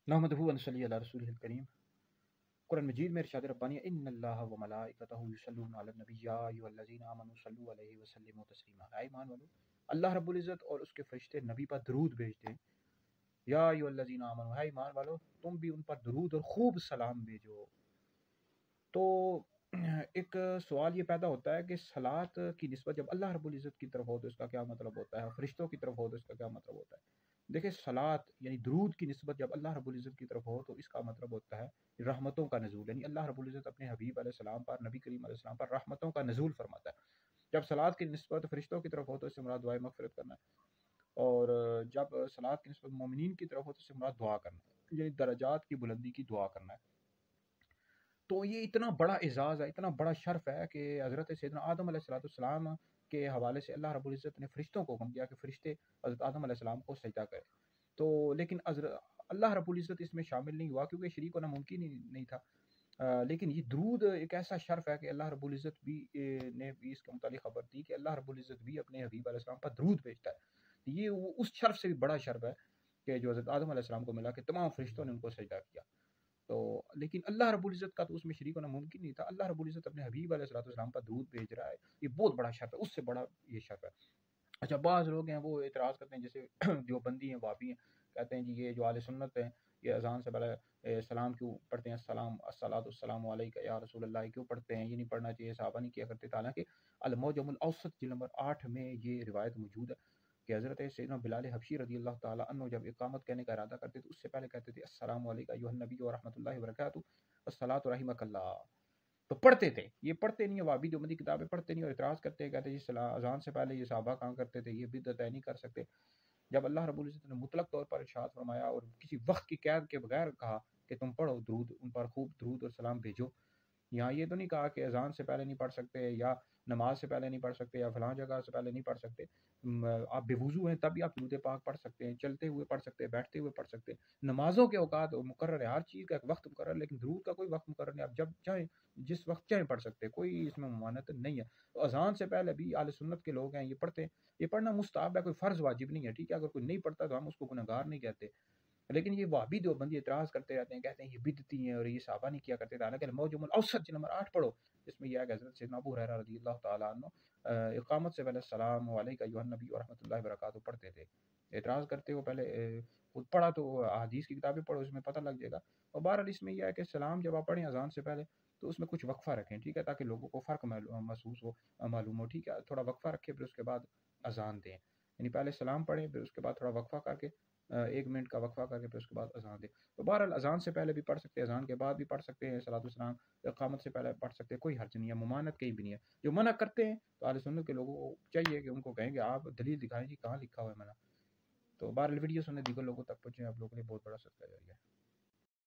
नहमदुहु व नसल्ली अला रसूलिहिल करीम। कुरान मजीद में इरशाद रब्बानी इन्न अल्लाह व मलाइकतहु युसल्लूना अलन नबी या अय्युहल्लज़ीना आमनू सल्लु अलैहि व सल्लिमू तस्लीमा। ऐ ईमान वालो, अल्लाह रब्बुल इज़्ज़त और उसके फरिश्ते नबी पर दरूद भेजते हैं। या अय्युहल्लज़ीना आमनू, है ईमान वालो तुम भी उन पर दरूद और खूब सलाम भेजो। तो एक सवाल ये पैदा होता है कि सलात की निस्बत जब अल्लाह रब्बुल इज़्ज़त की तरफ हो तो इसका क्या मतलब होता है, फरिश्तों की तरफ हो तो इसका क्या मतलब होता है। देखिए, सलात यानी दरूद की निस्बत जब अल्लाह रब्बुल इज़्ज़त की तरफ हो तो इसका मतलब होता है रहमतों का नज़ूल, यानी अल्लाह रब्बुल इज़्ज़त अपने हबीब अलैहिस्सलाम पर, नबी करीम अलैहिस्सलाम पर रहमतों का नज़ूल फरमाता है। जब सलात की निस्बत फरिश्तों की तरफ हो तो इससे मुराद दुआए मग़फ़िरत करना है, और जब सलात की निस्बत मोमिनीन की तरफ हो तो इससे मुराद दुआ करना है, यानी दरजात की बुलंदी की दुआ करना है। तो ये इतना बड़ा एजाज़ है, इतना बड़ा शर्फ है कि हज़रत सैयदना आदम अलैहिस्सलाम के हवाले से अल्लाह रब्बुल इज़्ज़त ने फरिश्तों को हुक्म दिया कि फरिश्ते हज़रत आदम अलैहिस्सलाम को सजदा करें। तो लेकिन अल्लाह रब्बुल इज़्ज़त इसमें शामिल नहीं हुआ क्योंकि शरीक होना मुमकिन ही नहीं था। लेकिन ये दरूद एक ऐसा शर्फ है कि अल्लाह रब्बुल इज़्ज़त भी ने भी इसके मुतालिक खबर दी कि अल्लाह रब्बुल इज़्ज़त भी अपने हबीब अलैहिस्सलाम पर दरूद भेजता है। ये उस शर्फ से भी बड़ा शर्फ है कि जो हज़रत आदम अलैहिस्सलाम को मिला कि तमाम फरिश्तों ने उनको सजदा किया। तो लेकिन अल्लाह रब्बुल इज़्ज़त का तो उसमें शरीक होना मुमकिन नहीं था। अल्लाह रब्बुल इज़्ज़त अपने हबीब अलैहिस्सलाम पर दरूद भेज रहा है, ये बहुत बड़ा शर्फ है, उससे बड़ा ये शर्फ है। अच्छा, बाज़ लोग हैं वो एतराज़ करते हैं, जैसे देवबंदी हैं, वाबी हैं, कहते हैं जी ये जो आले सुन्नत हैं ये अज़ान से पहले सलाम क्यों पढ़ते हैं, सलाम अस्सलातु वस्सलामु अलैका या रसूल अल्लाह क्यों पढ़ते हैं, ये नहीं पढ़ना चाहिए, सहाबा नहीं किया करते थे। हालाँकि अल-मुअजमुल औसत जिल्द नंबर 8 में ये रिवायत मौजूद है कि हज़रत सैयदना बिलाल हबशी रज़ियल्लाहु ताला अन्हु जब इक़ामत कहने का इरादा करते थे उससे पहले कहते थे अस्सलामु अलैका अय्युहन नबी व रहमतुल्लाहि व बरकातुहू अस्सलातु रहिमकल्लाह। तो पढ़ते थे, ये पढ़ते नहीं है, वाबी देवबंदी किताबें पढ़ते नहीं और इतराज़ करते हैं, कहते हैं जी सला अज़ान से पहले ये सहाबा कहाँ करते थे, ये बिदअत है, नहीं कर सकते। जब अल्लाह रब्बुल इज़्ज़त ने मुतलक तौर पर इरशाद फरमाया और किसी वक़्त की क़ैद के बगैर कहा कि तुम पढ़ो दरूद, उन पर खूब दरूद और सलाम भेजो। यहाँ ये तो नहीं कहा कि अज़ान से पहले नहीं पढ़ सकते या नमाज से पहले नहीं पढ़ सकते या फलां जगह से पहले नहीं पढ़ सकते। आप बेवुज़ू हैं तब भी आप दुरूद पाक पढ़ सकते हैं, चलते हुए पढ़ सकते हैं, बैठते हुए पढ़ सकते हैं। नमाज़ों के औकात मुकर्रर है, हर चीज़ का एक वक़्त मुकर्रर है, लेकिन दरूद का कोई वक़्त मुकर्रर नहीं, आप जब चाहें, जिस वक़्त चाहें पढ़ सकते हैं, कोई इसमें ममानत नहीं है। तो अज़ान से पहले भी अहले सुन्नत के लोग हैं, ये पढ़ते हैं। ये पढ़ना मुस्तहब है, कोई फ़र्ज़ वाजिब नहीं है, ठीक है? अगर कोई नहीं पढ़ता तो हम उसको गुनहगार नहीं कहते। लेकिन ये वहाबी देवबंदी एतराज़ करते रहते हैं, कहते हैं ये बिदअती हैं और ये सहाबा नहीं किया करते थे। हालाँकि मौजमुल औसत जिल्द नंबर 8 पढ़ो, इसमें यह है कि हज़रत सैयदना अबू हुरैरा रज़ियल्लाहु ताला अन्हु इक़ामत से पहले अस्सलामु अलैका अय्युहन नबी व रहमतुल्लाहि व बरकातहू पढ़ते थे। एतराज़ करते हो पहले खुद पढ़ा तो अहादीस की किताबें पढ़ो, उसमें पता लग जाएगा। और बहरहाल इसमें यह है कि सलाम जब आप पढ़ें अज़ान से पहले तो उसमें कुछ वक़फ़ा रखें, ठीक है? ताकि लोगों को फ़र्क महसूस हो, मालूम हो, ठीक है? थोड़ा वक़फ़ा रखें फिर उसके बाद अज़ान दें। यानी पहले सलाम पढ़ें फिर उसके बाद थोड़ा वक़फ़ा करके 1 मिनट का वक़फ़ा करके फिर उसके बाद अज़ान दें। तो बहरहाल अज़ान से पहले भी पढ़ सकते हैं, अज़ान के बाद भी पढ़ सकते हैं, सलातो सलाम इक़ामत से पहले पढ़ सकते हैं, कोई हर्ज नहीं है, ममानत कहीं भी नहीं है। जो मना करते हैं तो अहले सुन्नत के लोगों को चाहिए कि उनको कहें कि आप दलील दिखाएँ जी, कहाँ लिखा हुआ है मना। तो बहरहाल वीडियो सुनने दीगर लोगों तक पहुँचे, आप लोगों के लिए बहुत बड़ा सदका जारी है।